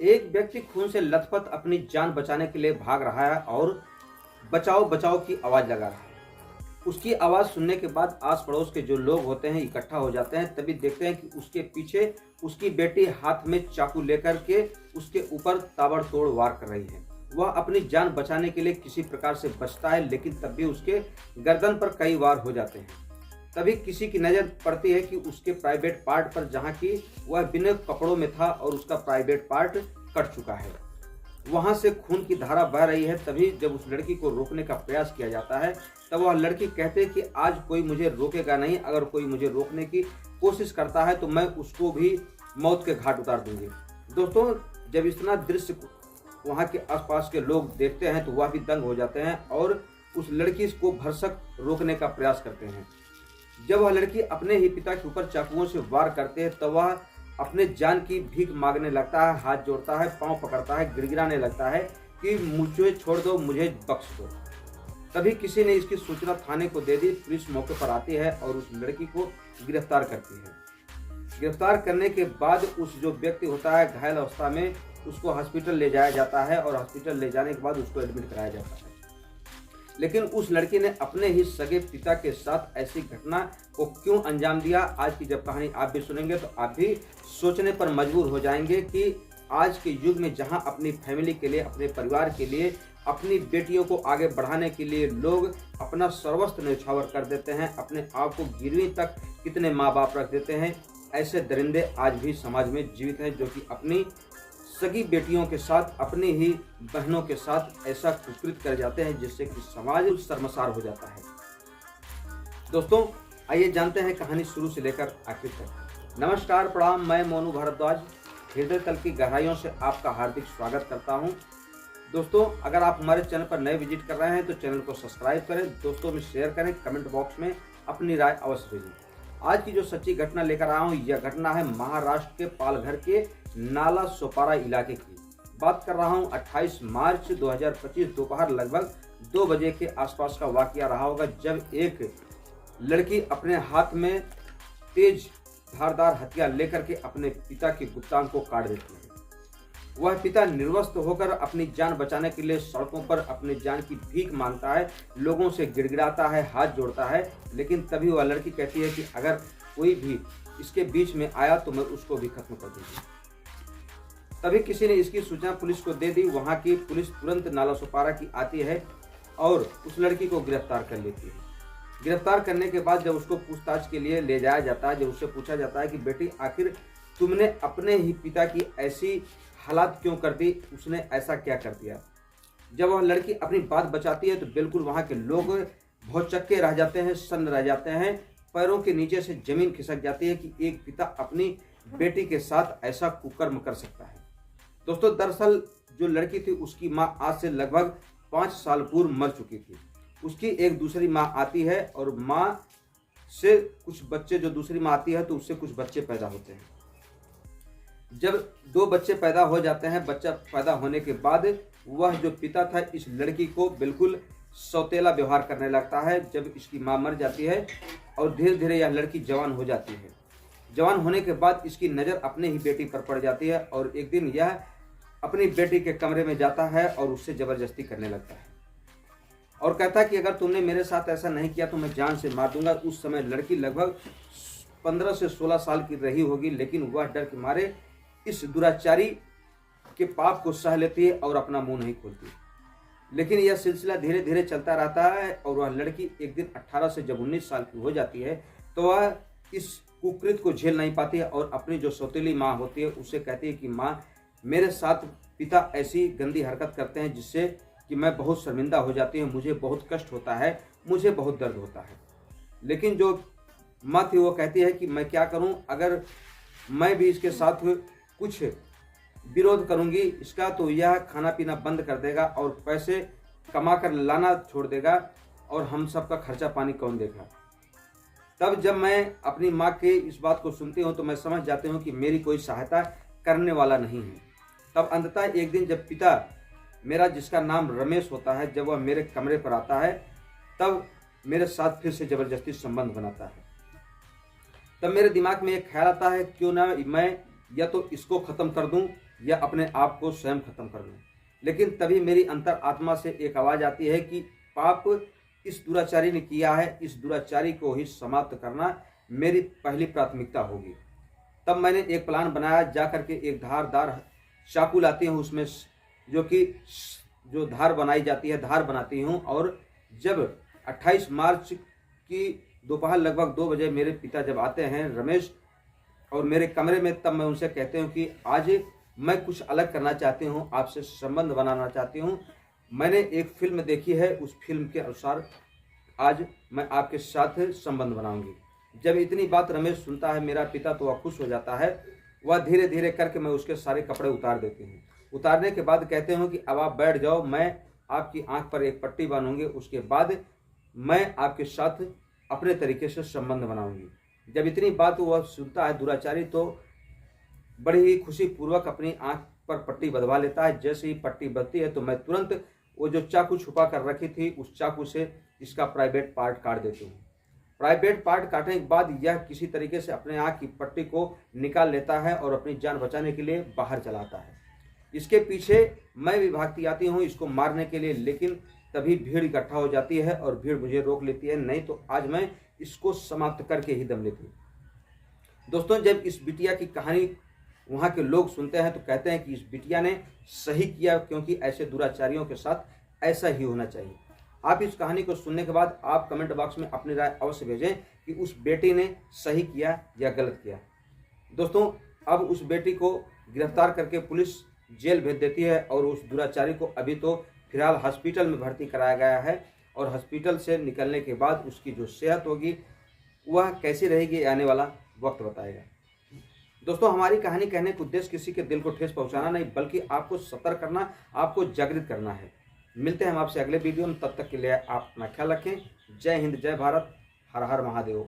एक व्यक्ति खून से लथपथ अपनी जान बचाने के लिए भाग रहा है और बचाओ बचाओ की आवाज लगा रहा है। उसकी आवाज सुनने के बाद आस पड़ोस के जो लोग होते हैं इकट्ठा हो जाते हैं। तभी देखते हैं कि उसके पीछे उसकी बेटी हाथ में चाकू लेकर के उसके ऊपर ताबड़तोड़ वार कर रही है। वह अपनी जान बचाने के लिए किसी प्रकार से बचता है, लेकिन तब भी उसके गर्दन पर कई वार हो जाते हैं। तभी किसी की नजर पड़ती है कि उसके प्राइवेट पार्ट पर, जहाँ की वह बिना कपड़ों में था और उसका प्राइवेट पार्ट कट चुका है। वहां से खून की धारा बह रही है। तभी जब उस लड़की को रोकने का प्रयास किया जाता है तब वह लड़की कहते है कि आज कोई मुझे रोकेगा नहीं, अगर कोई मुझे रोकने की कोशिश करता है तो मैं उसको भी मौत के घाट उतार दूंगी। दोस्तों, जब इतना दृश्य वहां के आसपास के लोग देखते हैं तो वह भी दंग हो जाते हैं और उस लड़की को भरसक रोकने का प्रयास करते हैं। जब वह लड़की अपने ही पिता के ऊपर चाकुओं से वार करते हैं तब वह अपने जान की भीख मांगने लगता है, हाथ जोड़ता है, पांव पकड़ता है, गिड़गिड़ाने लगता है कि मुझे छोड़ दो, मुझे बख्श दो। तभी किसी ने इसकी सूचना थाने को दे दी। पुलिस मौके पर आती है और उस लड़की को गिरफ्तार करती है। गिरफ्तार करने के बाद उस जो व्यक्ति होता है घायल अवस्था में, उसको हॉस्पिटल ले जाया जाता है और हॉस्पिटल ले जाने के बाद उसको एडमिट कराया जाता है। लेकिन उस लड़की ने अपने ही सगे पिता के साथ ऐसी घटना को क्यों अंजाम दिया? आज की जब कहानी आप भी सुनेंगे तो आप भी सोचने पर मजबूर हो जाएंगे कि आज के युग में जहां अपनी फैमिली के लिए, अपने परिवार के लिए, अपनी बेटियों को आगे बढ़ाने के लिए लोग अपना सर्वस्व न्यौछावर कर देते हैं, अपने आप को गिरवी तक कितने माँ बाप रख देते हैं। ऐसे दरिंदे आज भी समाज में जीवित हैं जो कि अपनी सगी बेटियों के साथ, अपनी ही बहनों के साथ ऐसा कुकृत कर जाते हैं जिससे कि समाज शर्मसार हो जाता है। दोस्तों, आइए जानते हैं कहानी शुरू से लेकर आखिर तक। नमस्कार, प्रणाम, मैं मोनू भारद्वाज हृदय तल की गहराइयों से आपका हार्दिक स्वागत करता हूं। दोस्तों, अगर आप हमारे चैनल पर नए विजिट कर रहे हैं तो चैनल को सब्सक्राइब करें, दोस्तों में शेयर करें, कमेंट बॉक्स में अपनी राय अवश्य भेजें। आज की जो सच्ची घटना लेकर आया हूँ, यह घटना है महाराष्ट्र के पालघर के नाला सोपारा इलाके की। बात कर रहा हूँ 28 मार्च 2025 दोपहर लगभग 2 बजे के आसपास का वाकया रहा होगा, जब एक लड़की अपने हाथ में तेज धारदार हथियार लेकर के अपने पिता के गुप्तांग को काट देती है। वह पिता निर्वस्त्र होकर अपनी जान बचाने के लिए सड़कों पर अपनी जान की भीख मांगता है, लोगों से गिड़गिड़ाता है, हाथ जोड़ता है। लेकिन तभी वह लड़की कहती है कि अगर कोई भी इसके बीच में आया तो मैं उसको भी खत्म कर दूंगी। तभी किसी ने इसकी सूचना पुलिस को दे दी। वहां की पुलिस तुरंत नाला सोपारा की आती है और उस लड़की को गिरफ्तार कर लेती है। गिरफ्तार करने के बाद जब उसको पूछताछ के लिए ले जाया जाता है, जब उससे पूछा जाता है कि बेटी आखिर तुमने अपने ही पिता की ऐसी हालात क्यों कर दी, उसने ऐसा क्या कर दिया। जब वह लड़की अपनी बात बचाती है तो बिल्कुल वहां के लोग भौचक्के रह जाते हैं, सन्न रह जाते हैं, पैरों के नीचे से जमीन खिसक जाती है कि एक पिता अपनी बेटी के साथ ऐसा कुकर्म कर सकता है। दोस्तों, दरअसल जो लड़की थी उसकी माँ आज से लगभग 5 साल पूर्व मर चुकी थी। उसकी एक दूसरी माँ आती है और माँ से कुछ बच्चे, जो दूसरी माँ आती है तो उससे कुछ बच्चे पैदा होते हैं। जब 2 बच्चे पैदा हो जाते हैं, बच्चा पैदा होने के बाद वह जो पिता था इस लड़की को बिल्कुल सौतेला व्यवहार करने लगता है। जब इसकी माँ मर जाती है और धीरे धीरे यह लड़की जवान हो जाती है। जवान होने के बाद इसकी नज़र अपने ही बेटी पर पड़ जाती है और एक दिन यह अपनी बेटी के कमरे में जाता है और उससे ज़बरदस्ती करने लगता है और कहता है कि अगर तुमने मेरे साथ ऐसा नहीं किया तो मैं जान से मार दूंगा। उस समय लड़की लगभग 15 से 16 साल की रही होगी, लेकिन वह डर के मारे इस दुराचारी के पाप को सह लेती है और अपना मुंह नहीं खोलती। लेकिन यह सिलसिला धीरे धीरे चलता रहता है और वह लड़की एक दिन 18 से जब 19 साल की हो जाती है तो वह इस कुकृत को झेल नहीं पाती है और अपनी जो सौतेली माँ होती है उससे कहती है कि माँ, मेरे साथ पिता ऐसी गंदी हरकत करते हैं जिससे कि मैं बहुत शर्मिंदा हो जाती हूँ, मुझे बहुत कष्ट होता है, मुझे बहुत दर्द होता है। लेकिन जो माँ थी वो कहती है कि मैं क्या करूँ, अगर मैं भी इसके साथ कुछ विरोध करूंगी इसका तो यह खाना पीना बंद कर देगा और पैसे कमा कर लाना छोड़ देगा और हम सबका खर्चा पानी कौन देगा। तब जब मैं अपनी माँ के इस बात को सुनती हूँ तो मैं समझ जाती हूँ कि मेरी कोई सहायता करने वाला नहीं है। तब अंततः एक दिन जब पिता मेरा, जिसका नाम रमेश होता है, जब वह मेरे कमरे पर आता है तब मेरे साथ फिर से ज़बरदस्ती संबंध बनाता है। तब मेरे दिमाग में एक ख्याल आता है क्यों ना मैं या तो इसको ख़त्म कर दूं या अपने आप को स्वयं खत्म कर लूं। लेकिन तभी मेरी अंतर आत्मा से एक आवाज़ आती है कि पाप इस दुराचारी ने किया है, इस दुराचारी को ही समाप्त करना मेरी पहली प्राथमिकता होगी। तब मैंने एक प्लान बनाया, जा करके एक धारदार चाकू लाती हूँ, उसमें जो धार बनाई जाती है धार बनाती हूँ। और जब 28 मार्च की दोपहर लगभग 2 बजे मेरे पिता जब आते हैं रमेश और मेरे कमरे में, तब मैं उनसे कहते हूँ कि आज मैं कुछ अलग करना चाहती हूँ, आपसे संबंध बनाना चाहती हूँ। मैंने एक फिल्म देखी है, उस फिल्म के अनुसार आज मैं आपके साथ संबंध बनाऊंगी। जब इतनी बात रमेश सुनता है मेरा पिता, तो वह खुश हो जाता है। वह धीरे धीरे करके मैं उसके सारे कपड़े उतार देती हूँ। उतारने के बाद कहते हैं कि अब आप बैठ जाओ, मैं आपकी आंख पर एक पट्टी बांधूंगी, उसके बाद मैं आपके साथ अपने तरीके से संबंध बनाऊंगी। जब इतनी बात वह सुनता है दुराचारी, तो बड़ी ही खुशी पूर्वक अपनी आंख पर पट्टी बंधवा लेता है। जैसे ही पट्टी बंधती है तो मैं तुरंत वो जो चाकू छुपा कर रखी थी, उस चाकू से इसका प्राइवेट पार्ट काट देती हूँ। प्राइवेट पार्ट काटने के बाद यह किसी तरीके से अपने आँख की पट्टी को निकाल लेता है और अपनी जान बचाने के लिए बाहर चलाता है। इसके पीछे मैं भी भागती आती हूँ इसको मारने के लिए, लेकिन तभी भीड़ इकट्ठा हो जाती है और भीड़ मुझे रोक लेती है, नहीं तो आज मैं इसको समाप्त करके ही दम लेती हूँ। दोस्तों, जब इस बिटिया की कहानी वहाँ के लोग सुनते हैं तो कहते हैं कि इस बिटिया ने सही किया, क्योंकि ऐसे दुराचारियों के साथ ऐसा ही होना चाहिए। आप इस कहानी को सुनने के बाद आप कमेंट बॉक्स में अपनी राय अवश्य भेजें कि उस बेटी ने सही किया या गलत किया। दोस्तों, अब उस बेटी को गिरफ्तार करके पुलिस जेल भेज देती है और उस दुराचारी को अभी तो फिलहाल हॉस्पिटल में भर्ती कराया गया है, और हॉस्पिटल से निकलने के बाद उसकी जो सेहत होगी वह कैसी रहेगी आने वाला वक्त बताएगा। दोस्तों, हमारी कहानी कहने का उद्देश्य किसी के दिल को ठेस पहुंचाना नहीं, बल्कि आपको सतर्क करना, आपको जागृत करना है। मिलते हैं हम आपसे अगले वीडियो में, तब तक के लिए आप अपना ख्याल रखें। जय हिंद, जय भारत, हर हर महादेव।